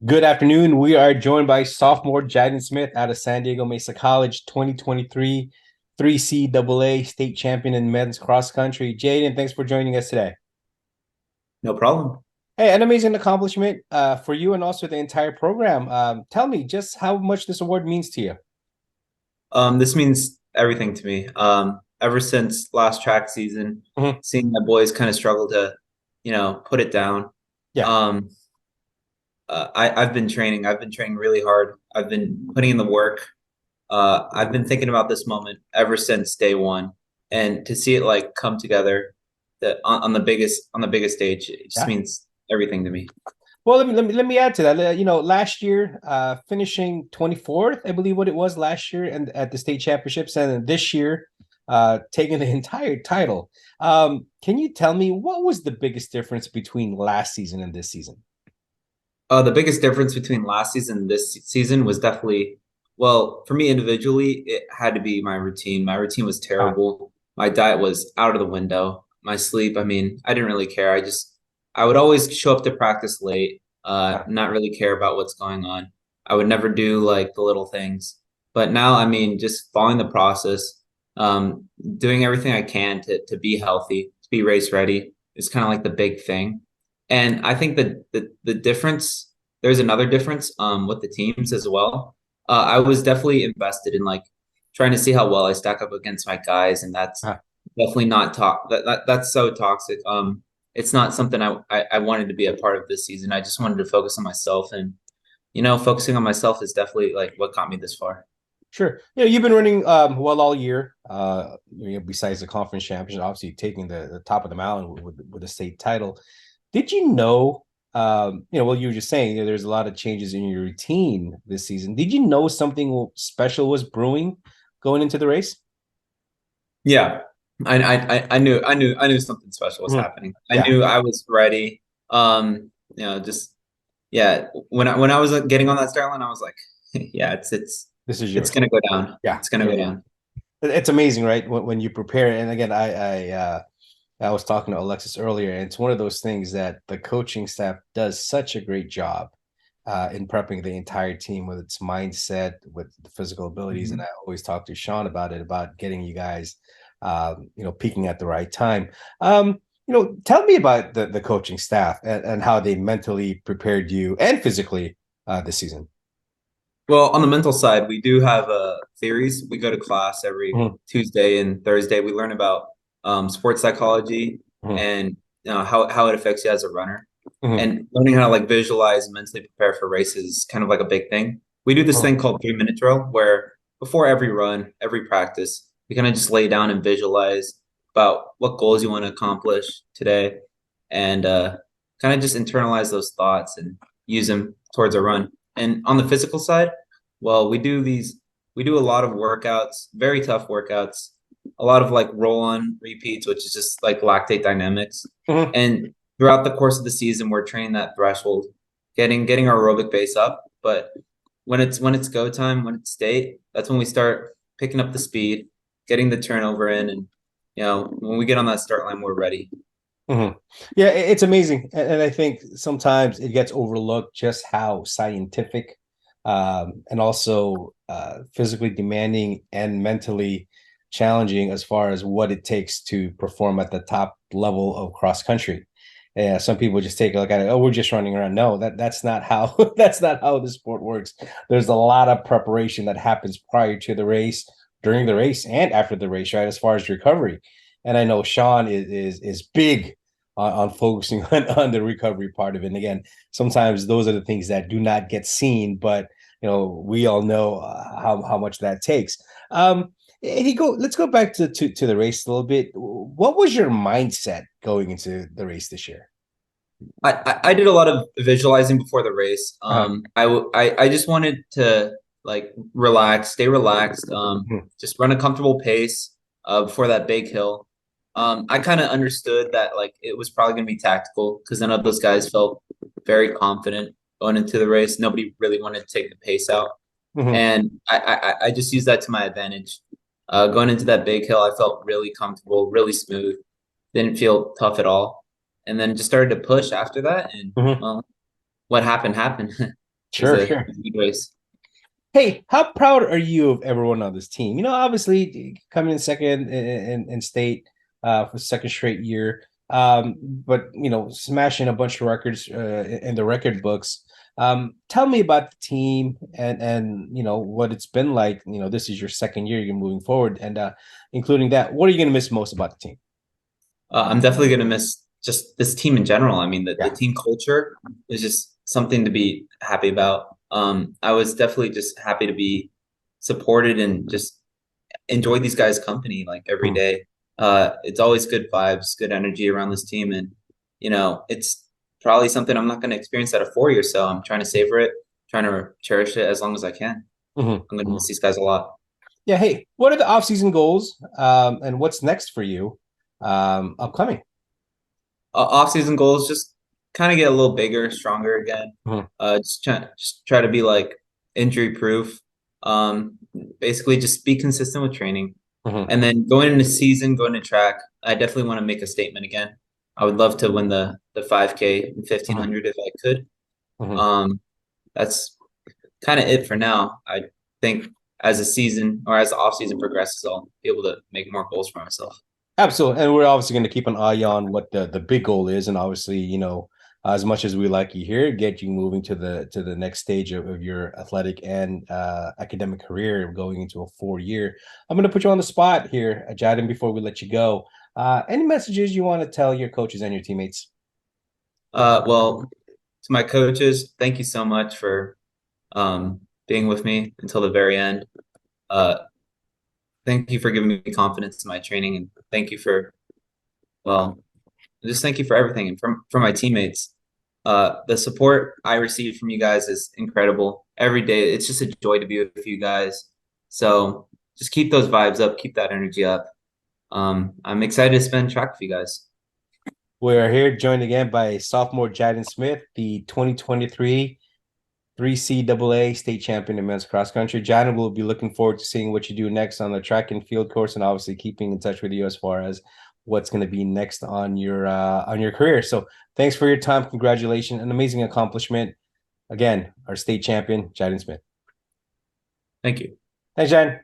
Good afternoon. We are joined by sophomore Jyden Schmid out of San Diego Mesa College, 2023 3CAA state champion in men's cross country. Jayden, thanks for joining us today. No problem. Hey, an amazing accomplishment for you and also the entire program. Tell me just how much this award means to you. This means everything to me. Ever since last track season, Mhm. seeing my boys kind of struggle to, put it down. Yeah. Um, I've been training. I've been training really hard. I've been putting in the work. I've been thinking about this moment ever since day one, and to see it like come together, that on the biggest stage, it just Yeah. means everything to me. Well, let me add to that. Last year, finishing 24th, I believe what it was last year, and at the state championships, and then this year, taking the entire title. Can you tell me what was the biggest difference between last season and this season? The biggest difference between last season and this season was definitely, well, for me individually, it had to be my routine. My routine was terrible. My diet was out of the window. My sleep, I mean, I didn't really care. I would always show up to practice late, not really care about what's going on. I would never do like the little things. But now, I mean, just following the process, doing everything I can to be healthy, to be race ready is kind of like the big thing. And I think that the difference, there's another difference with the teams as well. I was definitely invested in like trying to see how well I stack up against my guys, and that's Uh, definitely not that's so toxic. It's not something I wanted to be a part of this season. I just wanted to focus on myself, and focusing on myself is definitely like what got me this far. Sure. You've been running well all year. Besides the conference championship, obviously taking the top of the mountain with the state title. Did you know? Well, you were just saying there's a lot of changes in your routine this season. Did you know something special was brewing going into the race? Yeah, I knew something special was Mhm. happening. I Yeah, knew I was ready. Just yeah. When I was getting on that start line, I was like, yeah, this is it's yours. gonna go down. Yeah, It's gonna yeah, go yeah. down. It's amazing, right? When you prepare, and again, I was talking to Alexis earlier, and it's one of those things that the coaching staff does such a great job in prepping the entire team with its mindset, with the physical abilities. And I Mhm. always talk to Sean about it, about getting you guys, peaking at the right time. Tell me about the coaching staff and how they mentally prepared you and physically this season. Well, on the mental side, we do have theories. We go to class every Mhm, Tuesday and Thursday. We learn about sports psychology mhm, and how it affects you as a runner. mhm, And learning how to like visualize and mentally prepare for races is kind of like a big thing. We do this mhm, thing called 3 minute drill where before every run, every practice, we kind of just lay down and visualize about what goals you want to accomplish today and kind of just internalize those thoughts and use them towards a run. And on the physical side, well, we do a lot of workouts, very tough workouts, a lot of like roll on repeats, which is just like lactate dynamics. mhm. And throughout the course of the season, we're training that threshold, getting our aerobic base up. But when it's go time, when it's state, that's when we start picking up the speed, getting the turnover in, and when we get on that start line, we're ready. Mhm. Yeah, it's amazing, and I think sometimes it gets overlooked just how scientific, and also physically demanding and mentally challenging as far as what it takes to perform at the top level of cross country. Yeah, some people just take a look at it. Oh, we're just running around. No, that's not how that's not how the sport works. There's a lot of preparation that happens prior to the race, during the race, and after the race, right? As far as recovery. And I know Sean is big on focusing on the recovery part of it. And again, sometimes those are the things that do not get seen, but we all know how much that takes. Let's go back to the race a little bit. What was your mindset going into the race this year? I did a lot of visualizing before the race. Uh-huh. I just wanted to like relax, stay relaxed, Mhm. just run a comfortable pace before that big hill. I kind of understood that like it was probably going to be tactical because none of those guys felt very confident going into the race. Nobody really wanted to take the pace out, Mhm. and I just used that to my advantage. Going into that big hill, I felt really comfortable, really smooth. Didn't feel tough at all, and then just started to push after that. And Mhm. well, what happened happened. It was Sure, a sure. good race. Hey, how proud are you of everyone on this team? Obviously coming in second in state for second straight year. But smashing a bunch of records in the record books. Tell me about the team and what it's been like. This is your second year you're moving forward, and including that, what are you going to miss most about the team? I'm definitely going to miss just this team in general. I mean, the Yeah. team culture is just something to be happy about. I was definitely just happy to be supported and just enjoy these guys' company like every Mhm. day. It's always good vibes, good energy around this team, and it's probably something I'm not going to experience at a 4 year. So I'm trying to savor it, trying to cherish it as long as I can. Mhm. I'm going to miss Mhm. these guys a lot. Yeah. Hey, what are the off-season goals? And what's next for you upcoming? Off-season goals just kind of get a little bigger, stronger again. Mhm. Just try to be like injury proof. Um, Basically just be consistent with training. Mhm. And then going into season, going to track, I definitely want to make a statement again. I would love to win the 5K and Mhm. 1500 if I could. Mhm. Um, that's kind of it for now. I think as a season or as the off season progresses, I'll be able to make more goals for myself. Absolutely. And we're obviously going to keep an eye on what the big goal is. And obviously, as much as we like you here, get you moving to the next stage of your athletic and academic career going into a 4 year. I'm going to put you on the spot here, Jyden, before we let you go. Any messages you want to tell your coaches and your teammates? Well, to my coaches, thank you so much for being with me until the very end. Uh, Thank you for giving me confidence in my training, and thank you for well, just thank you for everything, and from my teammates. The support I receive from you guys is incredible. Every day, it's just a joy to be with you guys. So just keep those vibes up, keep that energy up. I'm excited to spend track with you guys. We are here joined again by sophomore Jyden Schmid, the 2023 3CAA state champion in men's cross country. Jyden, will be looking forward to seeing what you do next on the track and field course, and obviously keeping in touch with you as far as what's going to be next on your career. So thanks for your time. Congratulations, an amazing accomplishment. Again, our state champion, Jyden Schmid. Thank you. Thanks, Jyden.